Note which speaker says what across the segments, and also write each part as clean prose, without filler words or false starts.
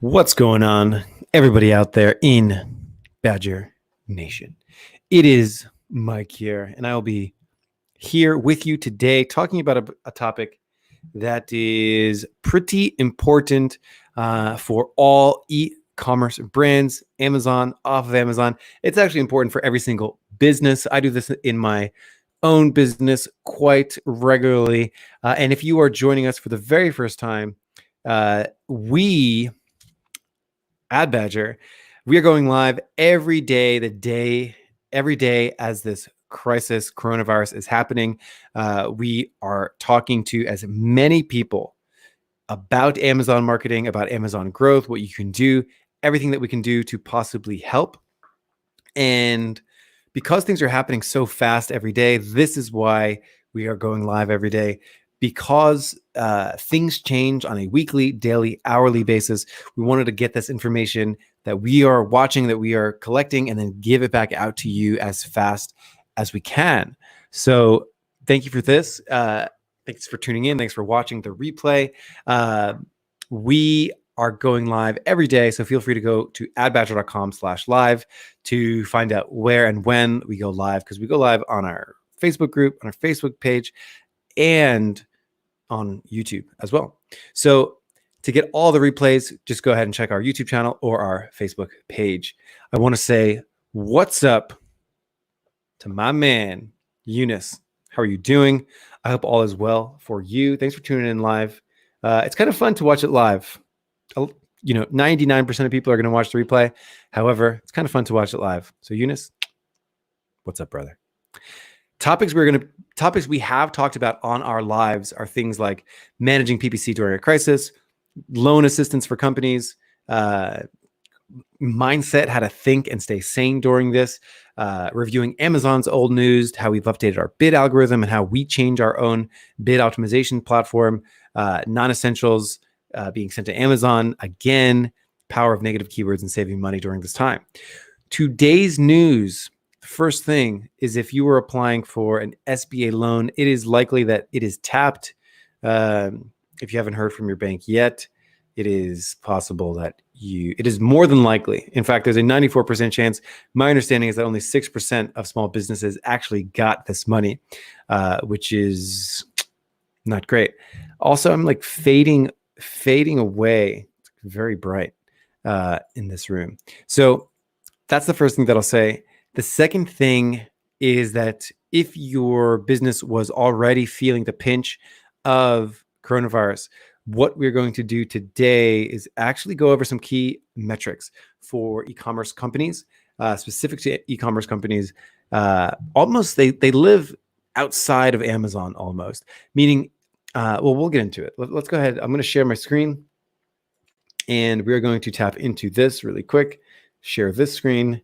Speaker 1: What's going on, everybody out there in Badger Nation? It is Mike here, and I will be here with you today talking about a topic that is pretty important for all e-commerce brands, Amazon, off of Amazon. It's actually important for every single business. I do this in my own business quite regularly. And if you are joining us for the very first time, we Ad Badger, we are going live every day as this crisis coronavirus is happening. We are talking to as many people about Amazon marketing, about Amazon growth, what you can do, everything that we can do to possibly help. And because things are happening so fast every day, this is why we are going live every day. Because things change on a weekly, daily, hourly basis, we wanted to get this information that we are watching, that we are collecting, and then give it back out to you as fast as we can. So thank you for this. Thanks for tuning in. Thanks for watching the replay. We are going live every day, so feel free to go to adbadger.com/live to find out where and when we go live, because we go live on our Facebook group, on our Facebook page, and on YouTube as well. So to get all the replays, just go ahead and check our YouTube channel or our Facebook page. I want to say what's up to my man, Eunice. How are you doing? I hope all is well for you. Thanks for tuning in live. It's kind of fun to watch it live. 99% of people are going to watch the replay. However, it's kind of fun to watch it live. So Eunice, what's up, brother? Topics we have talked about on our lives are things like managing PPC during a crisis, loan assistance for companies, mindset, how to think and stay sane during this, reviewing Amazon's old news, how we've updated our bid algorithm and how we change our own bid optimization platform, non-essentials being sent to Amazon, again, power of negative keywords and saving money during this time. Today's news. First thing is, if you were applying for an SBA loan, it is likely that it is tapped. If you haven't heard from your bank yet, it is possible that it is more than likely. In fact, there's a 94% chance. My understanding is that only 6% of small businesses actually got this money, which is not great. Also, I'm like fading away. It's very bright in this room. So that's the first thing that I'll say. The second thing is that if your business was already feeling the pinch of coronavirus, what we're going to do today is actually go over some key metrics for e-commerce companies, specific to e-commerce companies. Almost they live outside of Amazon almost, meaning, we'll get into it. Let's go ahead. I'm going to share my screen, and we're going to tap into this really quick. Share this screen.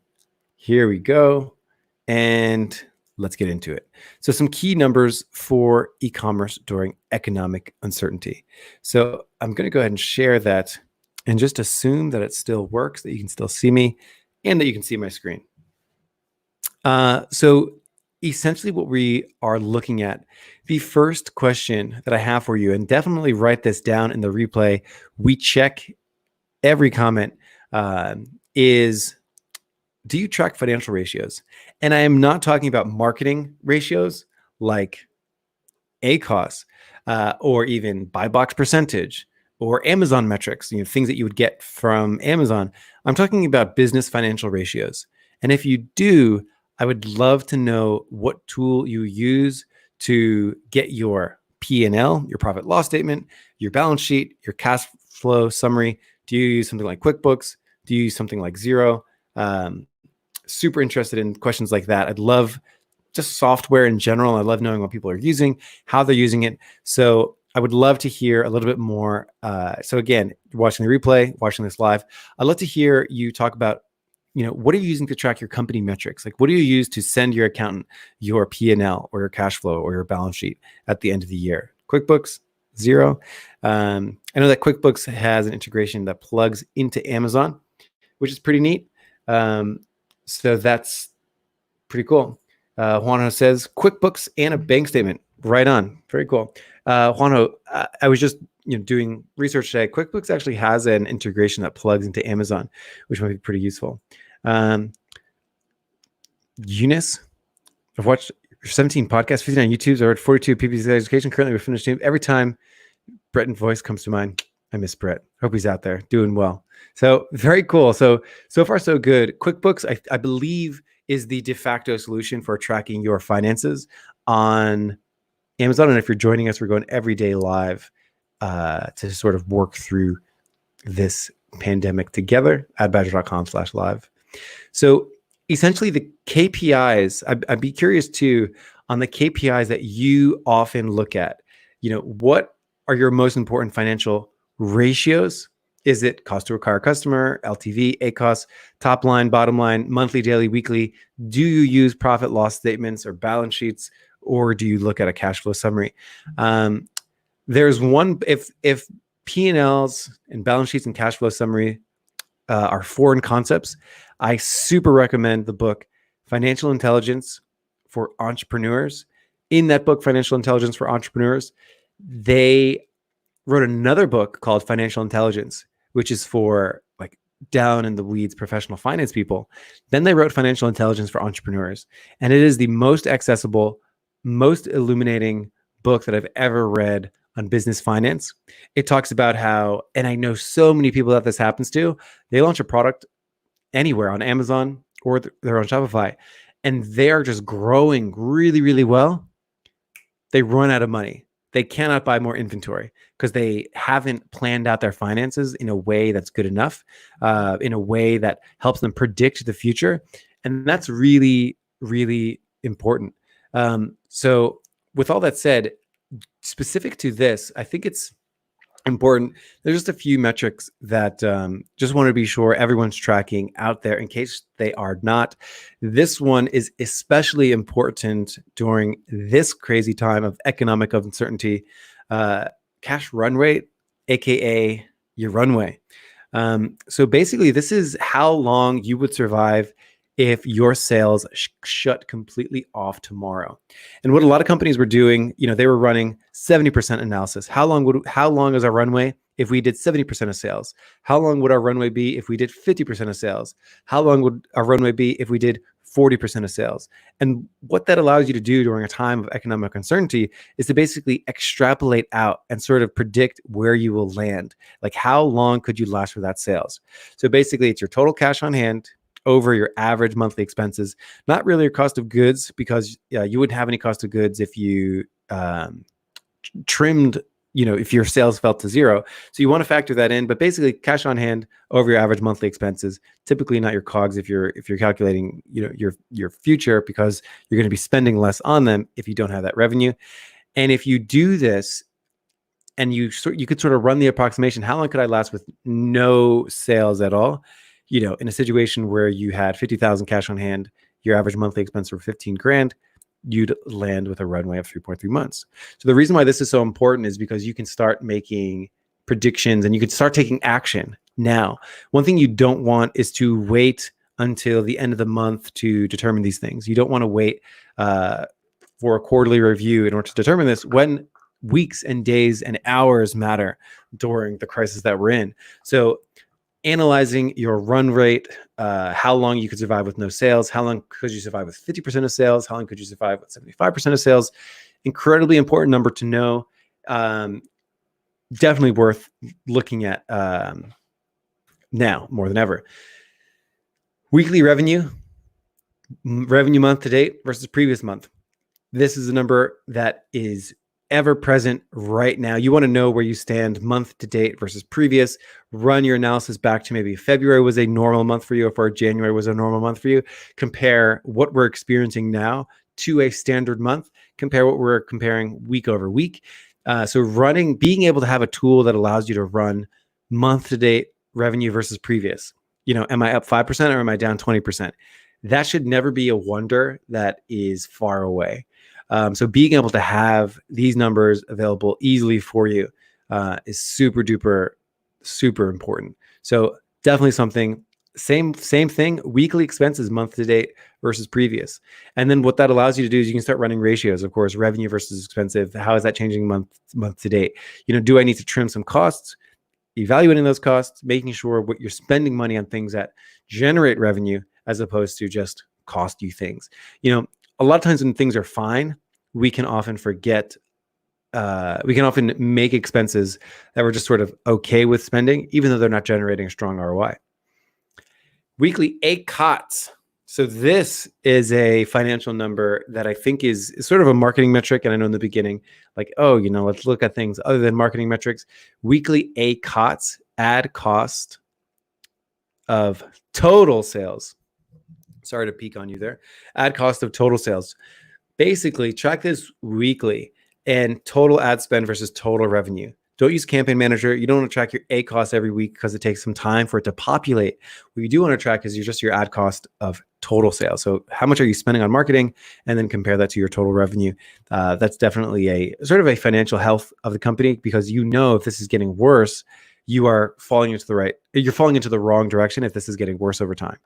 Speaker 1: Here we go. And let's get into it. So some key numbers for e-commerce during economic uncertainty. So I'm going to go ahead and share that and just assume that it still works, that you can still see me and that you can see my screen. So essentially what we are looking at, the first question that I have for you, and definitely write this down in the replay, we check every comment, is, do you track financial ratios? And I am not talking about marketing ratios like ACOS or even buy box percentage or Amazon metrics, things that you would get from Amazon. I'm talking about business financial ratios. And if you do, I would love to know what tool you use to get your P&L, your profit loss statement, your balance sheet, your cash flow summary. Do you use something like QuickBooks? Do you use something like Xero? Super interested in questions like that. I'd love just software in general. I love knowing what people are using, how they're using it. So I would love to hear a little bit more. So again, watching the replay, watching this live, I'd love to hear you talk about, what are you using to track your company metrics? Like, what do you use to send your accountant your P&L or your cash flow or your balance sheet at the end of the year? QuickBooks, Xero. I know that QuickBooks has an integration that plugs into Amazon, which is pretty neat. So that's pretty cool. Juanjo says QuickBooks and a bank statement. Right on. Very cool. Juanjo, I was just doing research today, QuickBooks actually has an integration that plugs into Amazon, which might be pretty useful. Eunice, I've watched 17 podcasts, 59 YouTubes, I read 42 PPC education. Currently, we're finished. Every time Breton voice comes to mind, I miss Brett. Hope he's out there doing well. So very cool. So far, so good. QuickBooks, I believe, is the de facto solution for tracking your finances on Amazon. And if you're joining us, we're going every day live to sort of work through this pandemic together at badger.com/live. So essentially the KPIs, I'd be curious too on the KPIs that you often look at. What are your most important financial ratios? Is it cost to acquire customer, LTV, ACoS, top line, bottom line, monthly, daily, weekly? Do you use profit loss statements or balance sheets, or do you look at a cash flow summary? There's one, if P&Ls and balance sheets and cash flow summary are foreign concepts, I super recommend the book Financial Intelligence for Entrepreneurs. In that book, Financial Intelligence for Entrepreneurs, they wrote another book called Financial Intelligence, which is for like down in the weeds professional finance people. Then they wrote Financial Intelligence for Entrepreneurs, and it is the most accessible, most illuminating book that I've ever read on business finance. It talks about how, and I know so many people that this happens to, they launch a product anywhere on Amazon or they're on Shopify, and they are just growing really, really well. They run out of money. They cannot buy more inventory because they haven't planned out their finances in a way that's good enough, in a way that helps them predict the future. And that's really, really important. So with all that said, specific to this, I think it's important. There's just a few metrics that just want to be sure everyone's tracking out there in case they are not. This one is especially important during this crazy time of economic uncertainty. Cash run rate, aka your runway. So basically, this is how long you would survive if your sales shut completely off tomorrow. And what a lot of companies were doing, they were running 70% analysis. How long is our runway if we did 70% of sales? How long would our runway be if we did 50% of sales? How long would our runway be if we did 40% of sales? And what that allows you to do during a time of economic uncertainty is to basically extrapolate out and sort of predict where you will land. Like, how long could you last without sales? So basically, it's your total cash on hand over your average monthly expenses, not really your cost of goods, because you wouldn't have any cost of goods if you trimmed, if your sales fell to zero. So you want to factor that in, but basically cash on hand over your average monthly expenses, typically not your COGS if you're calculating, your future, because you're going to be spending less on them if you don't have that revenue. And if you do this, and you could sort of run the approximation, how long could I last with no sales at all? In a situation where you had 50,000 cash on hand, your average monthly expense were 15 grand, you'd land with a runway of 3.3 months. So the reason why this is so important is because you can start making predictions and you can start taking action now. One thing you don't want is to wait until the end of the month to determine these things. You don't want to wait for a quarterly review in order to determine this, when weeks and days and hours matter during the crisis that we're in. So analyzing your run rate, how long you could survive with no sales, how long could you survive with 50% of sales, how long could you survive with 75% of sales, incredibly important number to know. Definitely worth looking at now more than ever. Weekly revenue month to date versus previous month. This is a number that is ever present right now. You want to know where you stand month to date versus previous. Run your analysis back to maybe February was a normal month for you, or January was a normal month for you. Compare what we're experiencing now to a standard month. Compare what we're comparing week over week. So being able to have a tool that allows you to run month to date revenue versus previous. Am I up 5% or am I down 20%? That should never be a wonder that is far away. So being able to have these numbers available easily for you is super duper, super important. So definitely something Same thing. Weekly expenses month to date versus previous. And then what that allows you to do is you can start running ratios, of course, revenue versus expensive. How is that changing month to date? Do I need to trim some costs? Evaluating those costs, making sure what you're spending money on things that generate revenue as opposed to just cost you things. A lot of times when things are fine, we can often forget. We can often make expenses that we're just sort of okay with spending, even though they're not generating a strong ROI. Weekly ACOTs. So this is a financial number that I think is sort of a marketing metric. And I know in the beginning, like, let's look at things other than marketing metrics. Weekly ACOTs, ad cost of total sales. Sorry to peek on you there. Ad cost of total sales. Basically, track this weekly and total ad spend versus total revenue. Don't use Campaign Manager. You don't want to track your A cost every week because it takes some time for it to populate. What you do want to track is your ad cost of total sales. So how much are you spending on marketing, and then compare that to your total revenue. That's definitely a sort of a financial health of the company, because if this is getting worse, you're falling into the wrong direction if this is getting worse over time.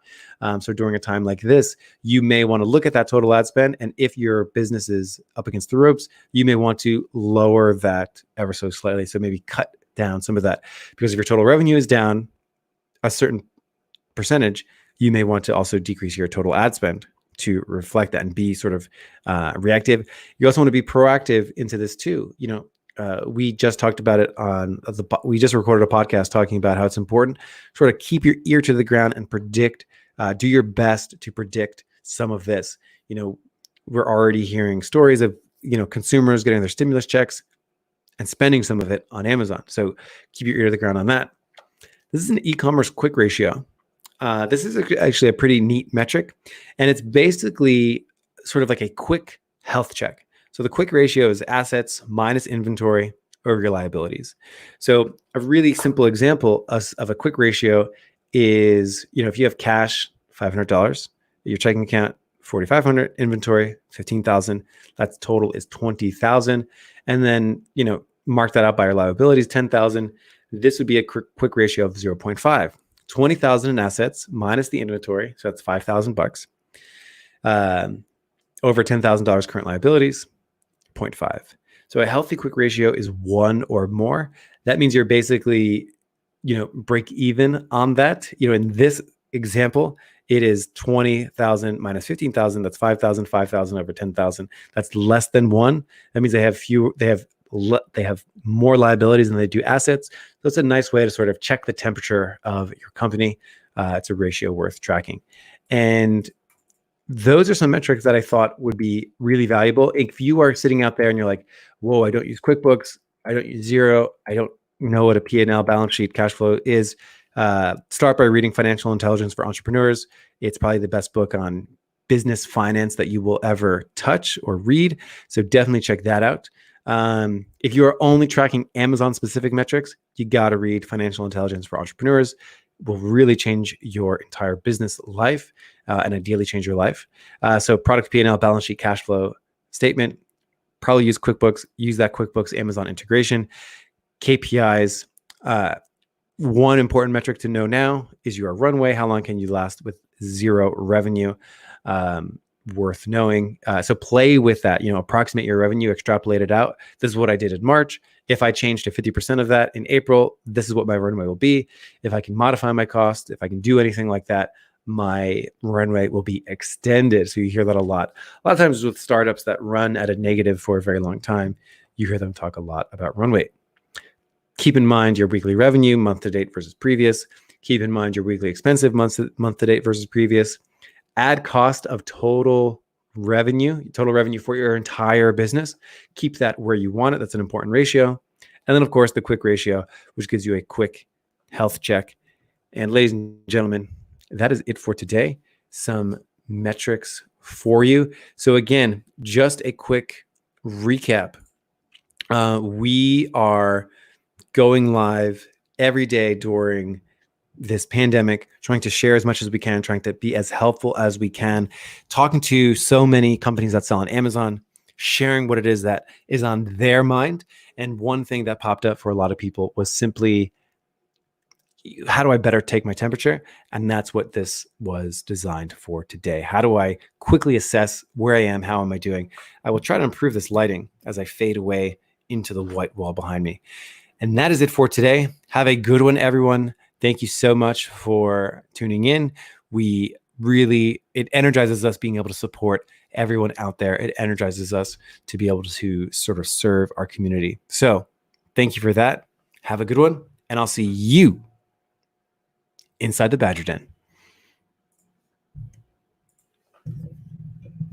Speaker 1: So during a time like this, you may want to look at that total ad spend. And if your business is up against the ropes, you may want to lower that ever so slightly. So maybe cut down some of that, because if your total revenue is down a certain percentage, you may want to also decrease your total ad spend to reflect that and be sort of reactive. You also want to be proactive into this too. We just talked about it we just recorded a podcast talking about how it's important sort of keep your ear to the ground and predict, do your best to predict some of this. We're already hearing stories of, consumers getting their stimulus checks and spending some of it on Amazon. So keep your ear to the ground on that. This is an e-commerce quick ratio. This is actually a pretty neat metric, and it's basically sort of like a quick health check. So the quick ratio is assets minus inventory over your liabilities. So a really simple example of a quick ratio is, if you have cash, $500, your checking account, $4,500, inventory, $15,000, that's total is $20,000. And then, mark that out by your liabilities, $10,000. This would be a quick ratio of 0.5. $20,000 in assets minus the inventory. So that's $5,000. Over $10,000 current liabilities, 0.5. So a healthy quick ratio is 1 or more. That means you're basically, break even on that. In this example, it is 20,000 minus 15,000. That's 5,000, 5,000 over 10,000. That's less than 1. That means they have more liabilities than they do assets. So it's a nice way to sort of check the temperature of your company. It's a ratio worth tracking. And those are some metrics that I thought would be really valuable. If you are sitting out there and you're like, whoa, I don't use QuickBooks, I don't use Xero, I don't know what a P&L, balance sheet, cash flow is, start by reading Financial Intelligence for Entrepreneurs. It's probably the best book on business finance that you will ever touch or read. So definitely check that out. If you are only tracking Amazon-specific metrics, you got to read Financial Intelligence for Entrepreneurs. Will really change your entire business life and ideally change your life. So product P&L, balance sheet, cash flow statement, probably use QuickBooks, use that QuickBooks Amazon integration. KPIs, one important metric to know now is your runway. How long can you last with zero revenue? Worth knowing. So play with that, approximate your revenue, extrapolate it out. This is what I did in March. If I change to 50% of that in April, this is what my runway will be. If I can modify my cost, if I can do anything like that, my runway will be extended. So you hear that a lot. A lot of times with startups that run at a negative for a very long time, you hear them talk a lot about runway. Keep in mind your weekly revenue, month to date versus previous. Keep in mind your weekly expensive month to date versus previous. Ad cost of total revenue for your entire business. Keep that where you want it. That's an important ratio. And then, of course, the quick ratio, which gives you a quick health check. And ladies and gentlemen, that is it for today. Some metrics for you. So again, just a quick recap. We are going live every day during this pandemic, trying to share as much as we can, trying to be as helpful as we can, talking to so many companies that sell on Amazon, sharing what it is that is on their mind. And one thing that popped up for a lot of people was simply how do I better take my temperature? And that's what this was designed for today. How do I quickly assess where I am? How am I doing? I will try to improve this lighting as I fade away into the white wall behind me. And that is it for today. Have a good one, everyone. Thank you so much for tuning in. It energizes us being able to support everyone out there. It energizes us to be able to sort of serve our community. So thank you for that. Have a good one. And I'll see you inside the Badger Den.